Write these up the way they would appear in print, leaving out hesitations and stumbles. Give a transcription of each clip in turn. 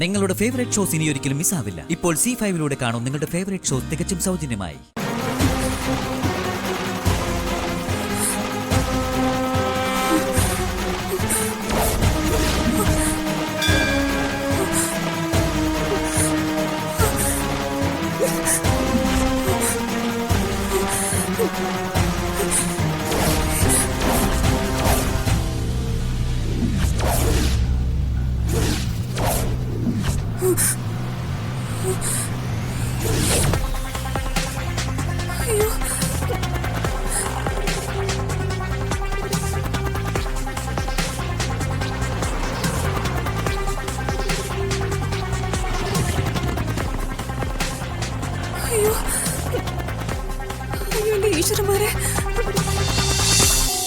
നിങ്ങളുടെ favourite shows ഇനി ഒരിക്കലും മിസ്സാവില്ല. ഇപ്പോൾ C5 കാണും നിങ്ങളുടെ ഫേവറേറ്റ് ഷോസ് തികച്ചും സൗജന്യമായി.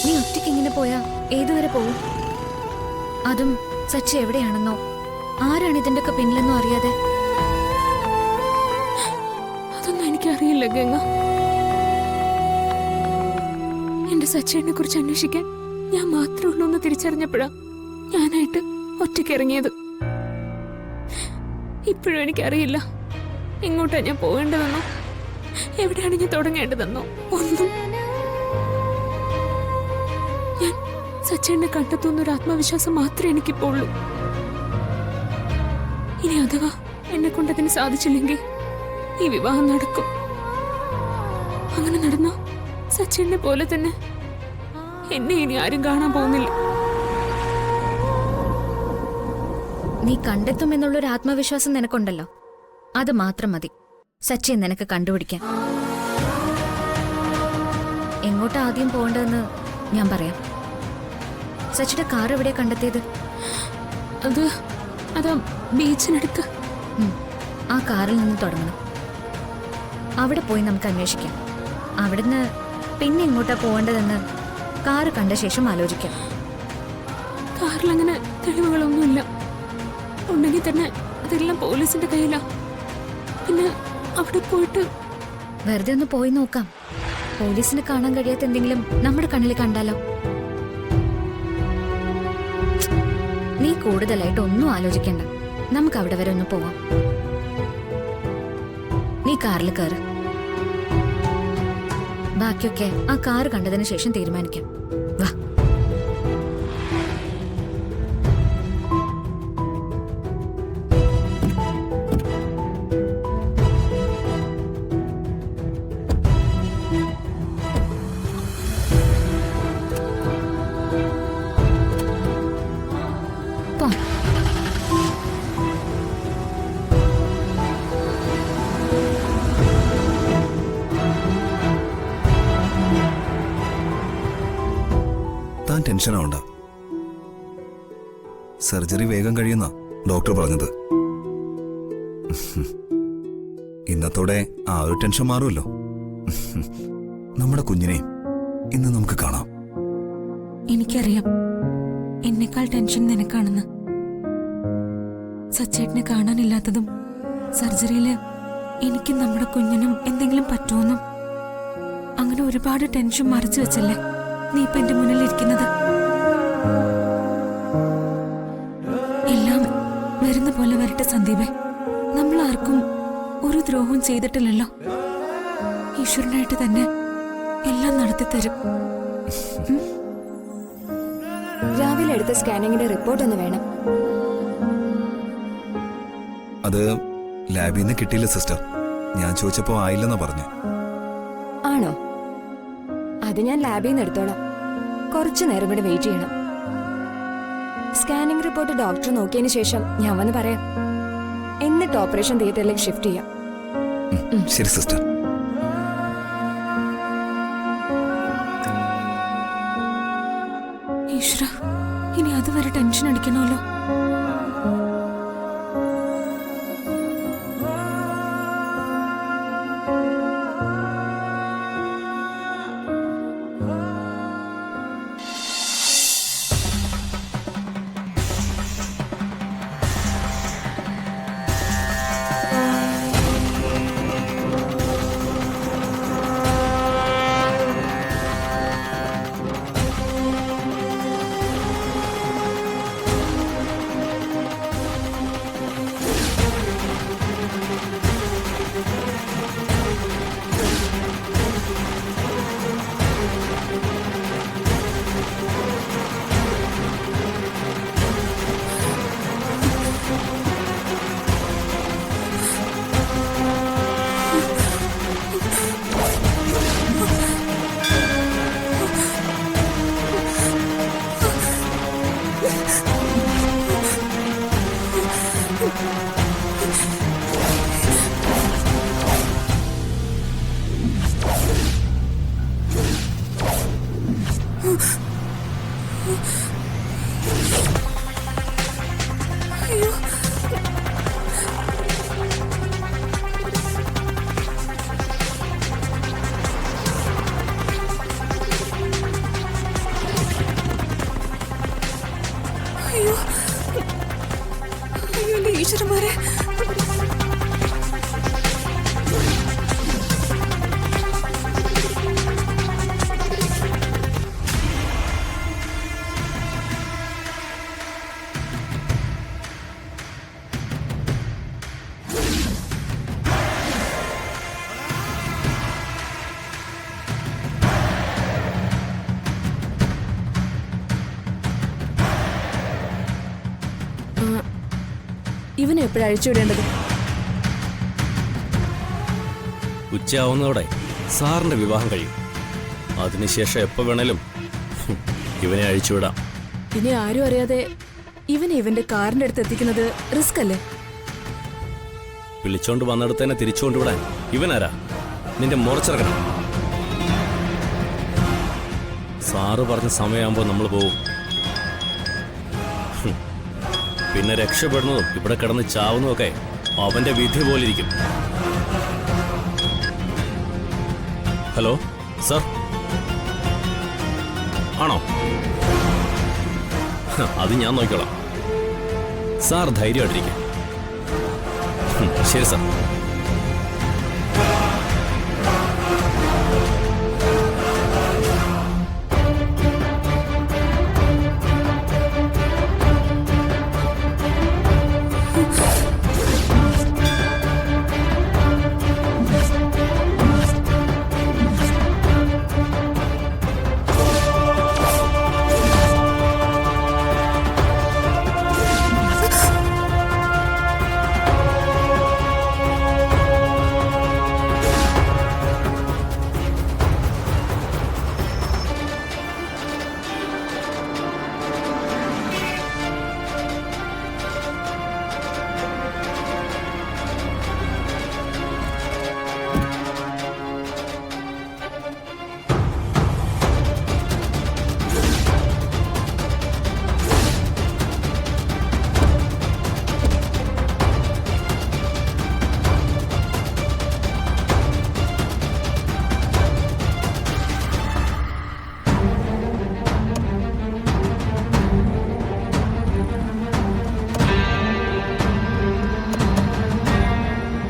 നീ ഒറ്റയ്ക്ക് ഇങ്ങനെ പോയാ ഏതുവരെ പോവും? അതും സച്ചി എവിടെയാണെന്നോ ആരാണ് ഇതിന്റെ ഒക്കെ പിന്നിലെന്നോ അറിയാതെ. അതൊന്നും എനിക്കറിയില്ല ഗംഗ. എന്റെ സച്ചിനെ കുറിച്ച് അന്വേഷിക്കാൻ ഞാൻ മാത്രമേ ഉള്ളൂ എന്ന് തിരിച്ചറിഞ്ഞപ്പോഴാ ഞാനായിട്ട് ഒറ്റയ്ക്ക് ഇറങ്ങിയത്. ഇപ്പോഴും എനിക്കറിയില്ല എങ്ങോട്ടാ ഞാൻ പോകേണ്ടതെന്നോ എവിടെയാണ് ഞാൻ തുടങ്ങേണ്ടതെന്നോ ഒന്നും. ഞാൻ സച്ചേനെ കണ്ടെത്തുന്ന ഒരു ആത്മവിശ്വാസം മാത്രമേ എനിക്കിപ്പോ ഉള്ളൂ. ഇനി അഥവാ എന്നെ കൊണ്ടതിന് സാധിച്ചില്ലെങ്കിൽ ഈ വിവാഹം നടക്കും. അങ്ങനെ നടന്ന സച്ചേനെ പോലെ തന്നെ എന്നെ ഇനി ആരും കാണാൻ പോകുന്നില്ല. നീ കണ്ടെത്തുമെന്നുള്ളൊരു ആത്മവിശ്വാസം നിനക്കുണ്ടല്ലോ, അത് മാത്രം മതി സച്ചിൻ നിനക്ക് കണ്ടുപിടിക്കാൻ. എങ്ങോട്ടാ ആദ്യം പോകേണ്ടതെന്ന് ഞാൻ പറയാം. സച്ചിയുടെ കാർ എവിടെയാ കണ്ടെത്തിയത്? അത് ബീച്ചിനടുത്ത്. ആ കാറിൽ നിന്ന് തുടങ്ങണം. അവിടെ പോയി നമുക്ക് അന്വേഷിക്കാം. അവിടുന്ന് പിന്നെ എങ്ങോട്ടാ പോകേണ്ടതെന്ന് കാറ് കണ്ട ശേഷം ആലോചിക്കാം. കാറിലങ്ങനെ തെളിവുകളൊന്നുമില്ല. ഉണ്ടെങ്കിൽ തന്നെ അതെല്ലാം പോലീസിന്റെ കയ്യിലാ. പിന്നെ അവിടെ പോയിട്ട് വെറുതെ ഒന്ന് പോയി നോക്കാം. പോലീസിന് കാണാൻ കഴിയാത്ത എന്തെങ്കിലും നമ്മുടെ കണ്ണിൽ കണ്ടാലോ? നീ കൂടുതലായിട്ട് ഒന്നും ആലോചിക്കണ്ട. നമുക്ക് അവിടെ വരെ ഒന്ന് പോവാം. നീ കാറിൽ കയറ്. ബാക്കിയൊക്കെ ആ കാറ് കണ്ടതിന് ശേഷം തീരുമാനിക്കാം. വാ. താൻ ടെൻഷനാവണ്ട. സർജറി വേഗം കഴിയുന്ന ഡോക്ടർ പറഞ്ഞത്. ഇന്നത്തോടെ ആ ഒരു ടെൻഷൻ മാറുമല്ലോ. നമ്മുടെ കുഞ്ഞിനെ ഇന്ന് നമുക്ക് കാണാം. എനിക്കറിയാം എന്നെക്കാൾ ടെൻഷൻ നിനക്കാണെന്ന്. സച്ചേട്ടനെ കാണാനില്ലാത്തതും സർജറിയില് എനിക്കും നമ്മുടെ കുഞ്ഞിനും എന്തെങ്കിലും പറ്റുമെന്നും അങ്ങനെ ഒരുപാട് ടെൻഷൻ മറച്ചു വെച്ചല്ലേ നീ ഇപ്പൊ എന്റെ മുന്നിൽ ഇരിക്കുന്നത്. എല്ലാം വരുന്ന പോലെ വരട്ടെ സന്ദീപേ. നമ്മൾ ആർക്കും ഒരു ദ്രോഹവും ചെയ്തിട്ടില്ലല്ലോ. ഈശ്വരനായിട്ട് തന്നെ എല്ലാം നടത്തിത്തരും. രാവിലെ എടുത്ത സ്കാനിങ്ങിന്റെ റിപ്പോർട്ട് ഒന്ന് വേണം. അത് ലാബിൽ നിന്ന് കിട്ടിയില്ല സിസ്റ്റർ. ഞാൻ ചോദിച്ചപ്പോ ആയില്ലെന്നാ പറഞ്ഞു. ആണോ? അത് ഞാൻ ലാബിൽ നിന്ന് എടുത്തോളാം. കുറച്ചു നേരം കൂടെ വെയിറ്റ് ചെയ്യണം. സ്കാനിംഗ് റിപ്പോർട്ട് ഡോക്ടർ നോക്കിയതിന് ശേഷം ഞാൻ വന്ന് പറയാം. എന്നിട്ട് ഓപ്പറേഷൻ തിയേറ്ററിലേക്ക് ഷിഫ്റ്റ് ചെയ്യാം. ശരി സിസ്റ്റർ. ഈശ്വര, ഇനി അതുവരെ ടെൻഷൻ അടിക്കണമല്ലോ. അയ്യോ അയ്യോ എന്റെ ഈശ്വരന്മാരെ. ഇവനെ എപ്പോഴാണ് അഴിച്ചുവിടേണ്ടത്? ഉച്ചയാവുന്നതോടെ സാറിന്റെ വിവാഹം കഴിയും. അതിനുശേഷം എപ്പോ വേണേലും ഇവനെ അഴിച്ചുവിടാം. ഇനി ആരും അറിയാതെ ഇവനെ ഇവന്റെ കാറിന്റെ അടുത്ത് എത്തിക്കുന്നത് റിസ്ക് അല്ലേ? വിളിച്ചോണ്ട് വന്നിടത്ത് തന്നെ തിരിച്ചുകൊണ്ട് വിടാൻ ഇവനാരാ? നിന്റെ മുറച്ചിറക്കണം. സാറ് പറഞ്ഞ സമയമാകുമ്പോൾ നമ്മൾ പോവും. പിന്നെ രക്ഷപ്പെടുന്നതും ഇവിടെ കിടന്ന് ചാവുന്നതൊക്കെ അവന്റെ വിധി പോലിരിക്കും. ഹലോ സർ, ആണോ? അത് ഞാൻ നോക്കിക്കോളാം. സാർ ധൈര്യമായിട്ടിരിക്കും. ശരി സാർ.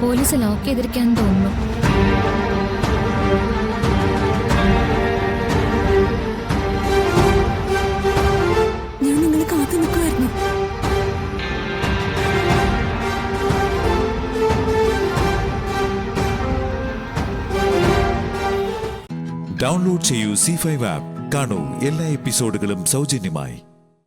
പോലീസ് ലോക്ക് ചെയ്തിരിക്കാൻ തോന്നുന്നു. ഞാൻ നിങ്ങളെ കാത്തു നിൽക്കുമായിരുന്നു. ഡൗൺലോഡ് ചെയ്യൂ C5 ആപ്പ്. കാണൂ എല്ലാ എപ്പിസോഡുകളും സൗജന്യമായി.